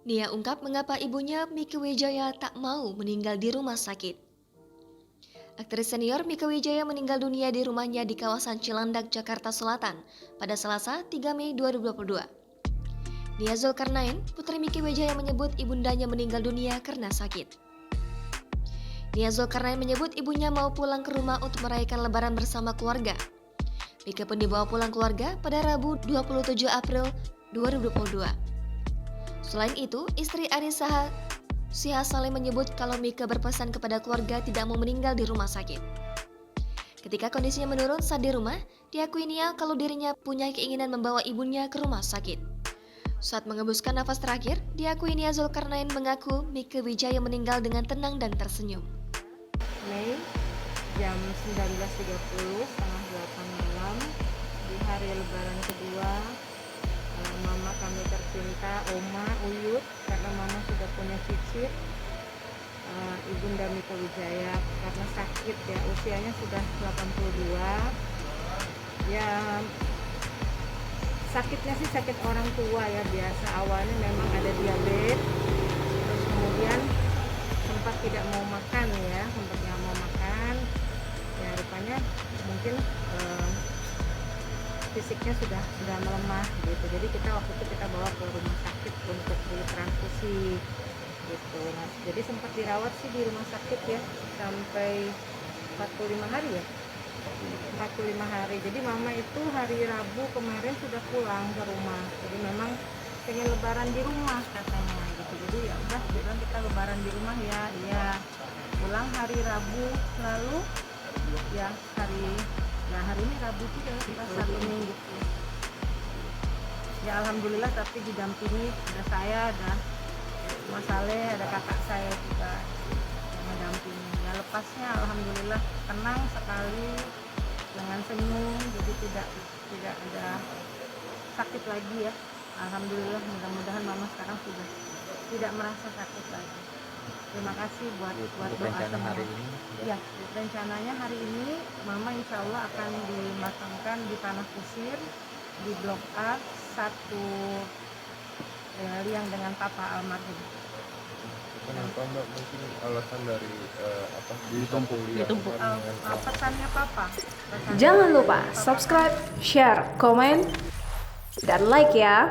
Nia ungkap mengapa ibunya Mieke Wijaya tak mau meninggal di rumah sakit. Aktris senior Mieke Wijaya meninggal dunia di rumahnya di kawasan Cilandak, Jakarta Selatan pada Selasa 3 Mei 2022. Nia Zulkarnain, putri Mieke Wijaya menyebut ibundanya meninggal dunia karena sakit. Nia Zulkarnain menyebut ibunya mau pulang ke rumah untuk merayakan lebaran bersama keluarga. Mieke pun dibawa pulang keluarga pada Rabu 27 April 2022. Selain itu, istri Anissa Sihasale menyebut kalau Mieke berpesan kepada keluarga tidak mau meninggal di rumah sakit. Ketika kondisinya menurun saat di rumah, diakui Nia kalau dirinya punya keinginan membawa ibunya ke rumah sakit. Saat mengembuskan nafas terakhir, diakui Nia Zulkarnain mengaku Mieke Wijaya meninggal dengan tenang dan tersenyum. Mei jam 19.30 setengah 8 malam di hari lebaran kedua, mama kami tercinta Oma Uyut, karena mama sudah punya cicit, ibunda Mieke Wijaya karena sakit ya, usianya sudah 82 ya. Sakitnya sih sakit orang tua ya, biasa. Awalnya memang ada diabetes, terus kemudian sempat tidak mau makan ya, sempat nggak mau makan ya, rupanya mungkin fisiknya sudah melemah gitu. Jadi waktu itu kita bawa ke rumah sakit untuk ditransfusi gitu. Nah, jadi sempat dirawat sih di rumah sakit ya sampai 45 hari ya. 45 hari. Jadi mama itu hari Rabu kemarin sudah pulang ke rumah. Jadi memang pengen lebaran di rumah katanya gitu. Jadi ya udah, bilang kita lebaran di rumah ya. Iya. Pulang hari Rabu lalu ya, hari ini Rabu juga kita 1 minggu. Ya alhamdulillah, tapi didampingi ada saya, ada Mas Saleh, ada kakak saya juga yang mendampingi. Ya lepasnya alhamdulillah tenang sekali, dengan senyum, jadi tidak ada sakit lagi ya. Alhamdulillah, mudah-mudahan mama sekarang sudah tidak merasa sakit lagi. Terima kasih buat doa semua. Hari ini ya, rencananya hari ini mama insya Allah akan dimakamkan di Tanah Kusir di Blok A 1 liang dengan papa almarhum. Kenapa Mbak? Mungkin alasan dari Ditumpuk. Pesannya papa. Jangan lupa subscribe, share, komen, dan like ya.